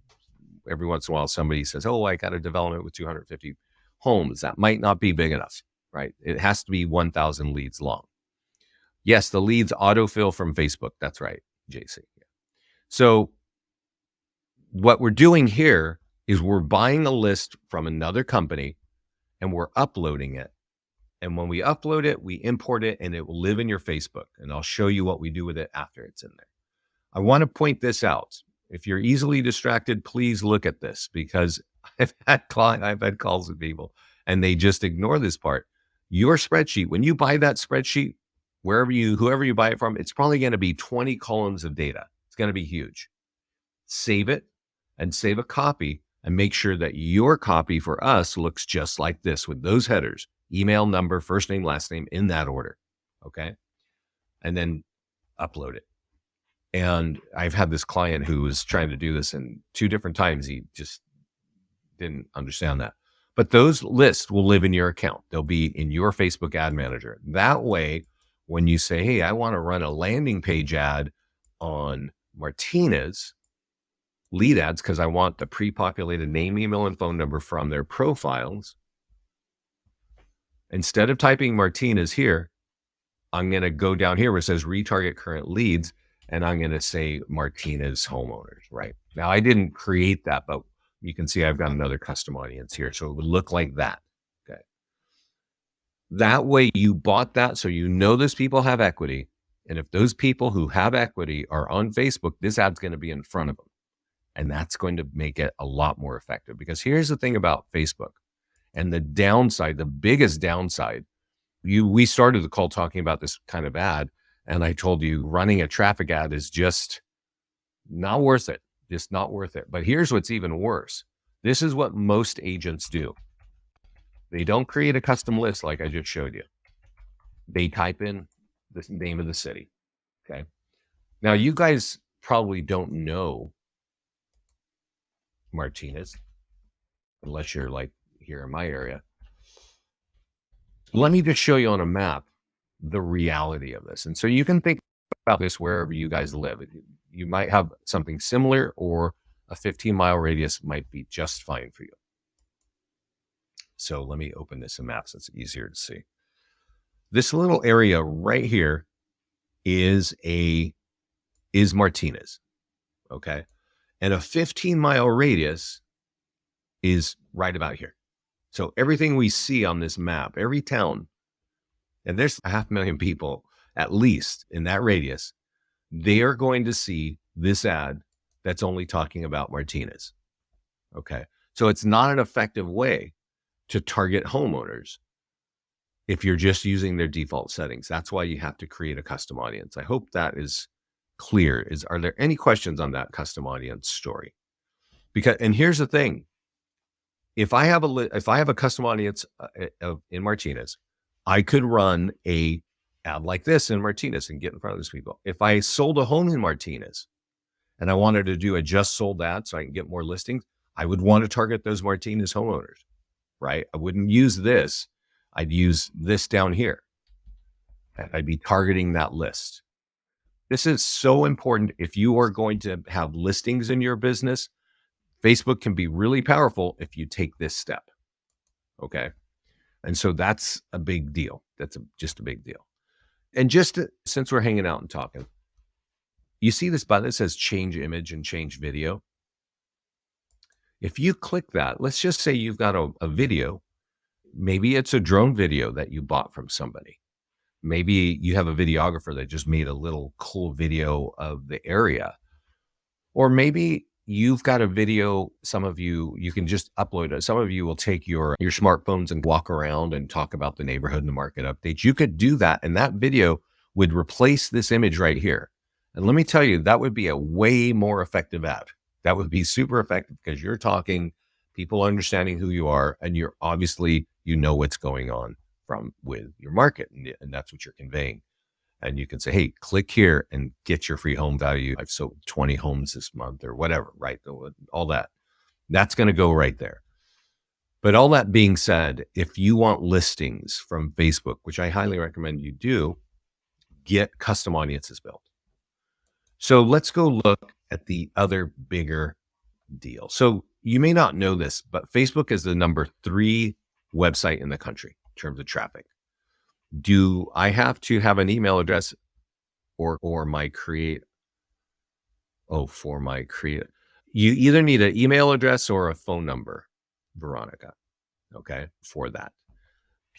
every once in a while, somebody says, oh, I got a development with 250 homes. That might not be big enough, right? It has to be 1,000 leads long. Yes, the leads autofill from Facebook. That's right, JC. Yeah. So what we're doing here is we're buying a list from another company and we're uploading it. And when we upload it, we import it and it will live in your Facebook. And I'll show you what we do with it after it's in there. I want to point this out. If you're easily distracted, please look at this because I've had calls with people and they just ignore this part. Your spreadsheet, when you buy that spreadsheet, whoever you buy it from, it's probably going to be 20 columns of data. It's going to be huge. Save it and save a copy and make sure that your copy for us looks just like this with those headers, email, number, first name, last name in that order. Okay. And then upload it. And I've had this client who was trying to do this in 2 different times. He just didn't understand that. But those lists will live in your account. They'll be in your Facebook ad manager. That way, when you say, hey, I want to run a landing page ad on Martinez lead ads because I want the pre-populated name, email, and phone number from their profiles. Instead of typing Martinez here, I'm going to go down here where it says retarget current leads, and I'm going to say Martinez homeowners, right? Now, I didn't create that, but you can see I've got another custom audience here. So it would look like that. Okay. That way you bought that. So you know those people have equity. And if those people who have equity are on Facebook, this ad's going to be in front of them. And that's going to make it a lot more effective. Because here's the thing about Facebook and the downside, the biggest downside. We started the call talking about this kind of ad, and I told you running a traffic ad is just not worth it. Just not worth it. But here's what's even worse. This is what most agents do. They don't create a custom list like I just showed you. They type in the name of the city. Okay. Now, you guys probably don't know Martinez unless you're like here in my area. Let me just show you on a map the reality of this. And so you can think about this wherever you guys live. You might have something similar, or a 15-mile radius might be just fine for you. So let me open this in maps so it's easier to see. This little area right here is Martinez. Okay. And a 15-mile radius is right about here. So everything we see on this map, every town, and there's 500,000 people at least in that radius, they are going to see this ad that's only talking about Martinez. Okay. So it's not an effective way to target homeowners if you're just using their default settings. That's why you have to create a custom audience. I hope that is clear. Are there any questions on that custom audience story? And here's the thing. If I have a custom audience in Martinez, I could run a ad like this in Martinez and get in front of those people. If I sold a home in Martinez and I wanted to do a just sold ad so I can get more listings, I would want to target those Martinez homeowners, right? I wouldn't use this. I'd use this down here. And I'd be targeting that list. This is so important if you are going to have listings in your business. Facebook can be really powerful if you take this step. Okay. And so that's a big deal. That's just a big deal. And since we're hanging out and talking, you see this button that says change image and change video. If you click that, let's just say you've got a video. Maybe it's a drone video that you bought from somebody. Maybe you have a videographer that just made a little cool video of the area. Or maybe you've got a video, you can just upload it. Some of you will take your smartphones and walk around and talk about the neighborhood and the market updates. You could do that, and that video would replace this image right here. And let me tell you, that would be a way more effective ad. That would be super effective because you're talking, people understanding who you are, and you're obviously, you know what's going on with your market, and that's what you're conveying. And you can say, hey, click here and get your free home value. I've sold 20 homes this month or whatever, right? All that. That's going to go right there. But all that being said, if you want listings from Facebook, which I highly recommend you do, get custom audiences built. So let's go look at the other bigger deal. So you may not know this, but Facebook is the number 3 website in the country in terms of traffic. Do I have to have an email address or my create? Oh, for my create. You either need an email address or a phone number, Veronica. Okay, for that.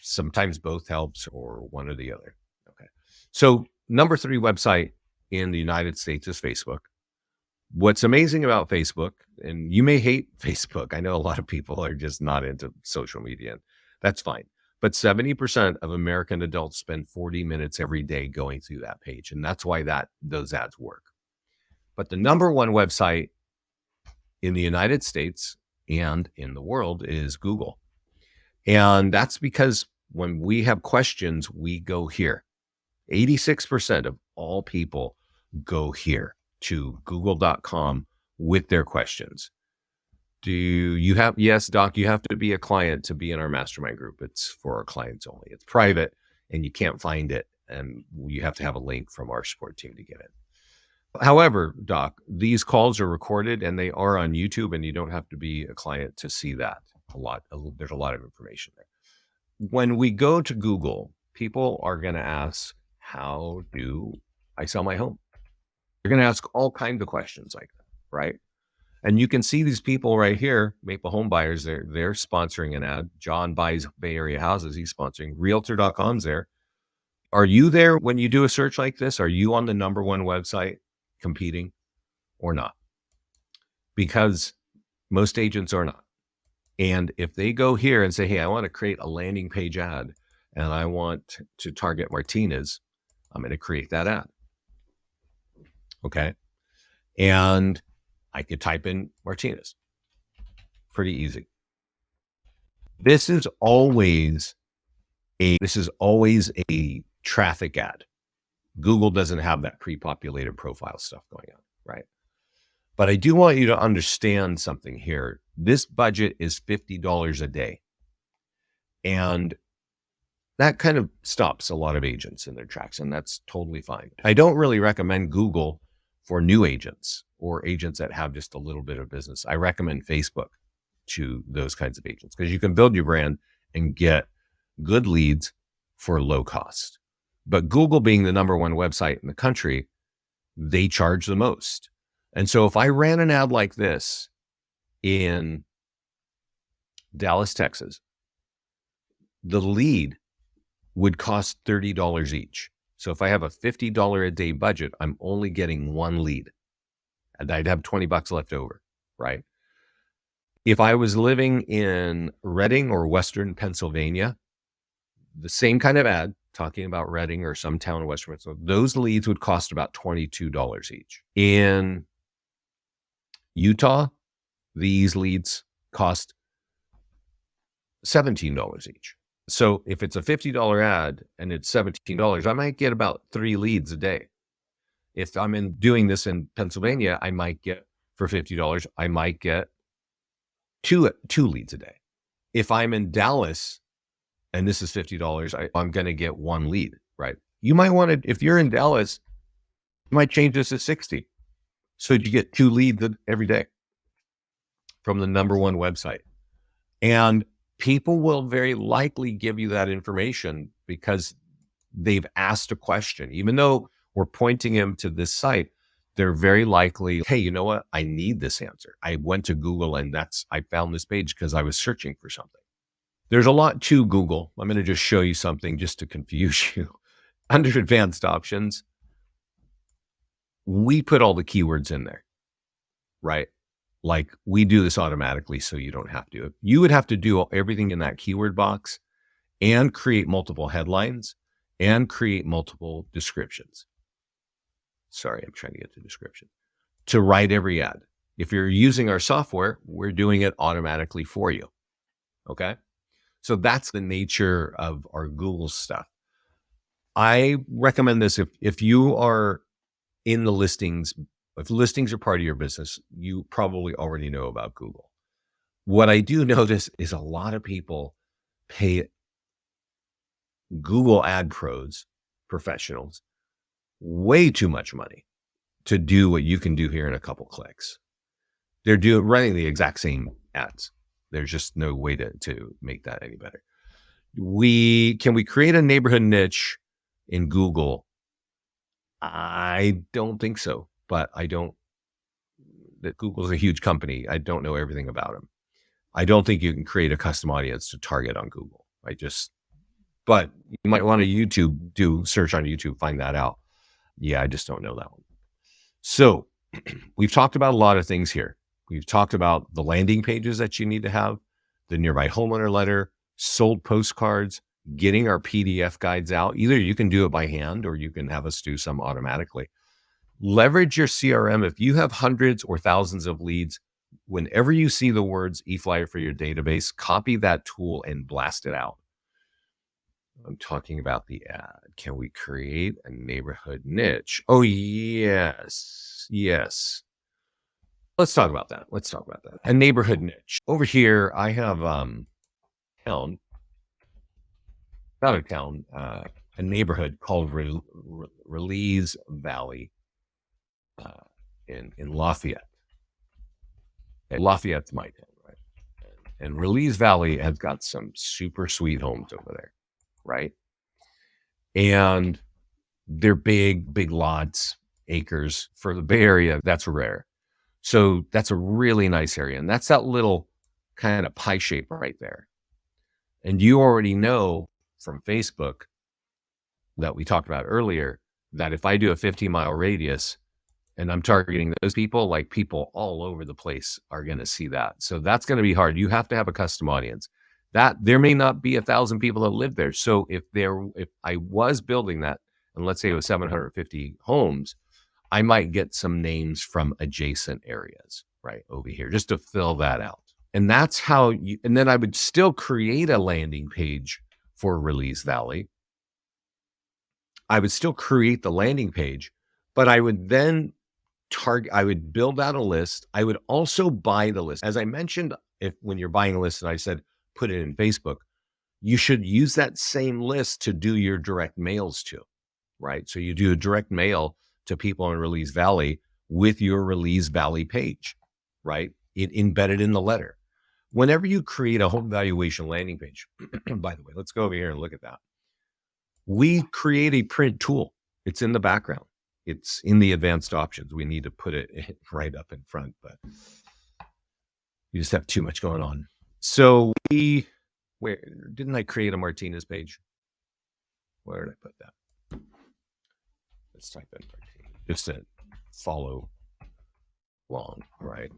Sometimes both helps or one or the other. Okay. So number 3 website in the United States is Facebook. What's amazing about Facebook, and you may hate Facebook. I know a lot of people are just not into social media. That's fine. But 70% of American adults spend 40 minutes every day going through that page. And that's why those ads work. But the number 1 website in the United States and in the world is Google. And that's because when we have questions, we go here. 86% of all people go here to google.com with their questions. Yes, Doc, you have to be a client to be in our mastermind group. It's for our clients only. It's private and you can't find it. And you have to have a link from our support team to get it. However, Doc, these calls are recorded and they are on YouTube, and you don't have to be a client to see that. There's a lot of information there. When we go to Google, people are going to ask, how do I sell my home? You're going to ask all kinds of questions like that, right? And you can see these people right here, Maple Home Buyers, they're sponsoring an ad. John buys Bay Area houses. He's sponsoring. Realtor.com's there. Are you there when you do a search like this? Are you on the number one website competing or not? Because most agents are not. And if they go here and say, hey, I want to create a landing page ad and I want to target Martinez, I'm going to create that ad. Okay. And I could type in Martinez. Pretty easy. This is always a traffic ad. Google doesn't have that pre-populated profile stuff going on, right? But I do want you to understand something here. This budget is $50 a day. And that kind of stops a lot of agents in their tracks, and that's totally fine. I don't really recommend Google for new agents or agents that have just a little bit of business. I recommend Facebook to those kinds of agents because you can build your brand and get good leads for low cost. But Google being the number one website in the country, they charge the most. And so if I ran an ad like this in Dallas, Texas, the lead would cost $30 each. So if I have a $50 a day budget, I'm only getting one lead and I'd have $20 left over, right? If I was living in Reading or Western Pennsylvania, the same kind of ad talking about Reading or some town in Western Pennsylvania, those leads would cost about $22 each. In Utah, these leads cost $17 each. So if it's a $50 ad and it's $17, I might get about 3 leads a day. If I'm doing this in Pennsylvania, I might get, for $50, I might get two leads a day. If I'm in Dallas and this is $50, I'm going to get 1 lead, right? You might want to, if you're in Dallas, you might change this to 60. So you get 2 leads every day from the number one website. And people will very likely give you that information because they've asked a question. Even though we're pointing them to this site, they're very likely, hey, you know what? I need this answer. I went to Google and I found this page because I was searching for something. There's a lot to Google. I'm going to just show you something just to confuse you. Under advanced options, we put all the keywords in there, right? Like we do this automatically so you don't have to. You would have to do everything in that keyword box and create multiple headlines and create multiple descriptions. Sorry, I'm trying to get to description. To write every ad. If you're using our software, we're doing it automatically for you. Okay? So that's the nature of our Google stuff. I recommend this if you are in the listings. If listings are part of your business, you probably already know about Google. What I do notice is a lot of people pay Google ad pros, professionals, way too much money to do what you can do here in a couple clicks. They're running the exact same ads. There's just no way to make that any better. Can we create a neighborhood niche in Google? I don't think so. But that Google's a huge company. I don't know everything about them. I don't think you can create a custom audience to target on Google. But you might want to do search on YouTube, find that out. Yeah, I just don't know that one. So we've talked about a lot of things here. We've talked about the landing pages that you need to have, the nearby homeowner letter, sold postcards, getting our PDF guides out. Either you can do it by hand or you can have us do some automatically. Leverage your CRM. If you have hundreds or thousands of leads, whenever you see the words eFlyer for your database, copy that tool and blast it out. I'm talking about the ad. Can we create a neighborhood niche? Oh, yes. Yes. Let's talk about that. A neighborhood niche. Over here, I have a neighborhood called Release Valley. In Lafayette. Lafayette's my town, right? And Release Valley has got some super sweet homes over there, right? And They're big, big lots, acres. For the Bay Area, that's rare. So that's a really nice area. And that's that little kind of pie shape right there. And you already know from Facebook that we talked about earlier that if I do a 50-mile radius and I'm targeting those people, like people all over the place are going to see that. So that's going to be hard. You have to have a custom audience. That there may not be 1,000 people that live there. So if I was building that, and let's say it was 750 homes, I might get some names from adjacent areas right over here just to fill that out. And that's how you, and then I would still create a landing page for Release Valley. I would still create the landing page, but I would then I would build out a list. I would also buy the list. As I mentioned, when you're buying a list, and I said, put it in Facebook, you should use that same list to do your direct mails to, right? So you do a direct mail to people in Release Valley with your Release Valley page, right? Embedded in the letter. Whenever you create a home valuation landing page, by the way, let's go over here and look at that. We create a print tool. It's in the background. It's in the advanced options. We need to put it right up in front, but you just have too much going on. So where didn't I create a Martinez page? Where did I put that? Let's type in Martinez just to follow along, right?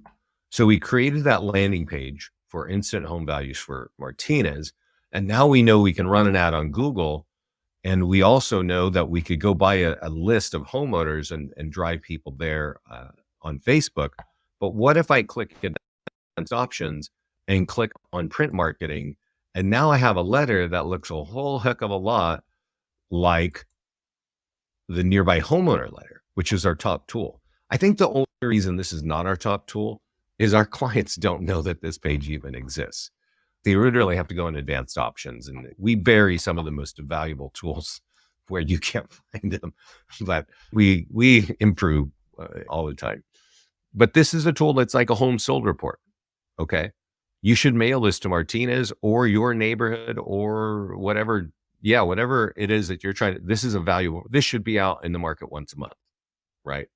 So we created that landing page for instant home values for Martinez. And now we know we can run an ad on Google. And we also know that we could go buy a list of homeowners and drive people there on Facebook. But what if I click advanced options and click on print marketing? And now I have a letter that looks a whole heck of a lot like the nearby homeowner letter, which is our top tool. I think the only reason this is not our top tool is our clients don't know that this page even exists. They literally have to go in advanced options, and we bury some of the most valuable tools where you can't find them, but we improve all the time. But this is a tool that's like a home sold report. Okay. You should mail this to Martinez or your neighborhood or whatever. Yeah. Whatever it is that you're trying to, this is a valuable, this should be out in the market once a month. Right.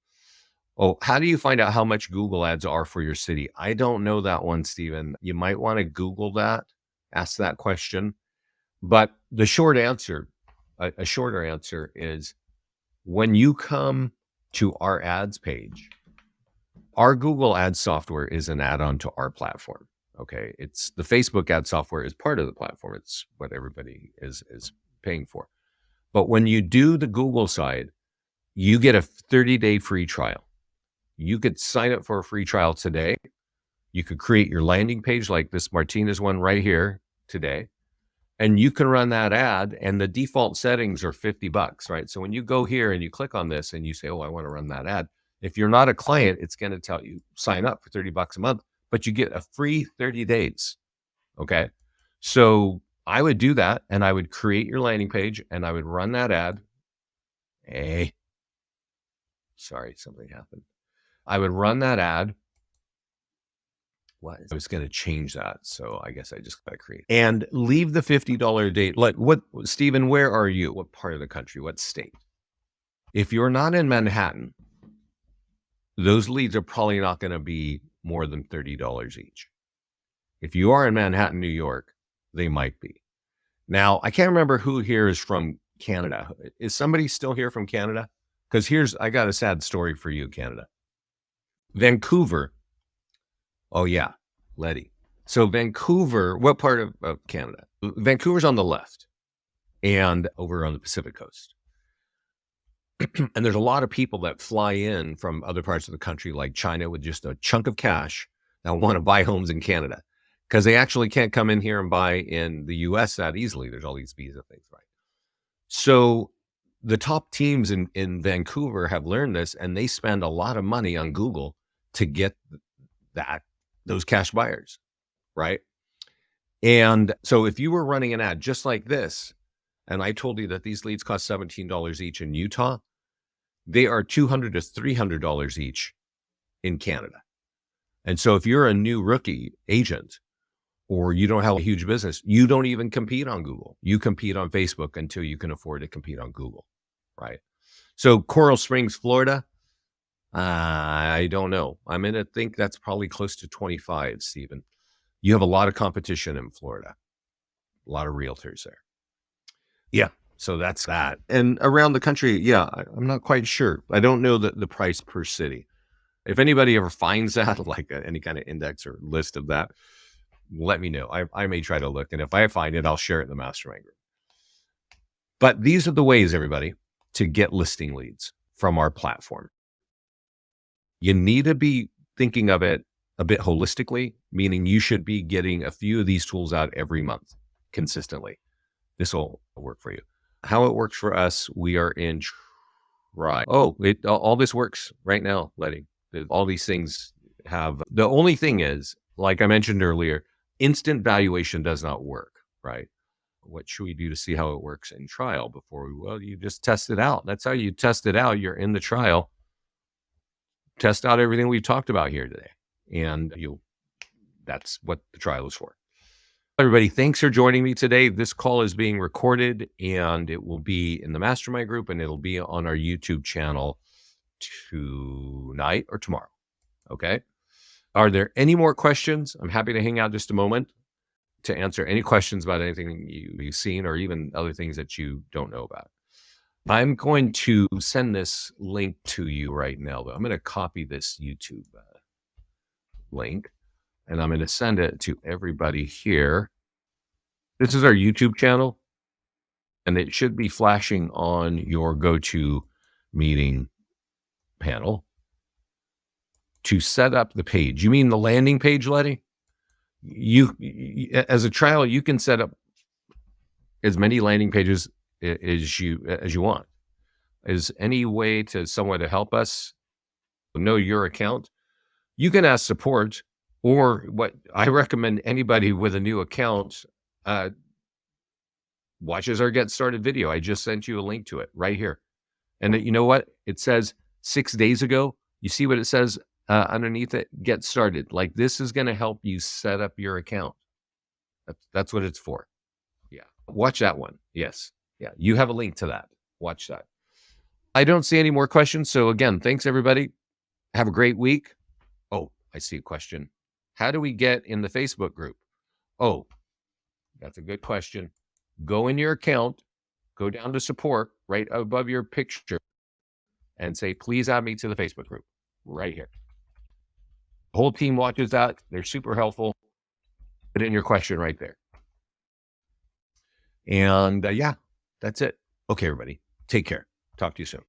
Oh, how do you find out how much Google ads are for your city? I don't know that one, Stephen. You might want to Google that, ask that question. But the short answer, a shorter answer is when you come to our ads page, our Google Ads software is an add-on to our platform. Okay. It's the Facebook ad software is part of the platform. It's what everybody is paying for. But when you do the Google side, you get a 30-day free trial. You could sign up for a free trial today. You could create your landing page like this Martinez one right here today. And you can run that ad, and the default settings are $50, right? So when you go here and you click on this and you say, oh, I want to run that ad. If you're not a client, it's going to tell you sign up for $30 a month, but you get a free 30 days. Okay. So I would do that, and I would create your landing page and I would run that ad. Hey, sorry, something happened. I would run that ad. What? I was going to change that. So I guess I just got to create and leave the $50 date. Like what, Stephen, where are you? What part of the country? What state? If you're not in Manhattan, those leads are probably not going to be more than $30 each. If you are in Manhattan, New York, they might be. Now, I can't remember who here is from Canada. Is somebody still here from Canada? Because I got a sad story for you, Canada. Vancouver. Oh, yeah, Letty. So Vancouver, what part of Canada? Vancouver's on the left and over on the Pacific coast. And there's a lot of people that fly in from other parts of the country, like China, with just a chunk of cash that want to buy homes in Canada because they actually can't come in here and buy in the US that easily. There's all these visa things, right? So the top teams in Vancouver have learned this, and they spend a lot of money on Google to get those cash buyers, right? And so if you were running an ad just like this, and I told you that these leads cost $17 each in Utah, they are $200 to $300 each in Canada. And so if you're a new rookie agent or you don't have a huge business, you don't even compete on Google. You compete on Facebook until you can afford to compete on Google, right? So Coral Springs, Florida, I don't know. I'm gonna think that's probably close to 25, Stephen. You have a lot of competition in Florida, a lot of realtors there. Yeah, so that's that. And around the country, yeah, I'm not quite sure. I don't know the price per city. If anybody ever finds that, like any kind of index or list of that, let me know. I may try to look, and if I find it, I'll share it in the mastermind group. But these are the ways, everybody, to get listing leads from our platform. You need to be thinking of it a bit holistically, meaning you should be getting a few of these tools out every month consistently. This will work for you. How it works for us, we are in try. Oh, all this works right now, Letty. All these things have, the only thing is, like I mentioned earlier, instant valuation does not work, right? What should we do to see how it works in trial before we, well, you just test it out. That's how you test it out. You're in the trial, test out everything we've talked about here today. And that's what the trial is for. Everybody, thanks for joining me today. This call is being recorded and it will be in the mastermind group and it'll be on our YouTube channel tonight or tomorrow. Okay. Are there any more questions? I'm happy to hang out just a moment to answer any questions about anything you've seen or even other things that you don't know about. I'm going to send this link to you right now, though. I'm going to copy this YouTube link and I'm going to send it to everybody here. This is our YouTube channel, and it should be flashing on your go-to meeting panel to set up the page. You mean the landing page, Letty? You as a trial, you can set up as many landing pages as you want. Is any way to someone to help us know your account? You can ask support, or what I recommend anybody with a new account watches our get started video. I just sent you a link to it right here. And you know what? It says 6 days ago. You see what it says underneath it? Get started. Like, this is going to help you set up your account. That's what it's for. Yeah. Watch that one. Yes. Yeah. You have a link to that. Watch that. I don't see any more questions. So again, thanks everybody. Have a great week. Oh, I see a question. How do we get in the Facebook group? Oh, that's a good question. Go in your account, go down to support right above your picture and say, please add me to the Facebook group right here. The whole team watches that. They're super helpful. Put in your question right there. And yeah, that's it. Okay, everybody. Take care. Talk to you soon.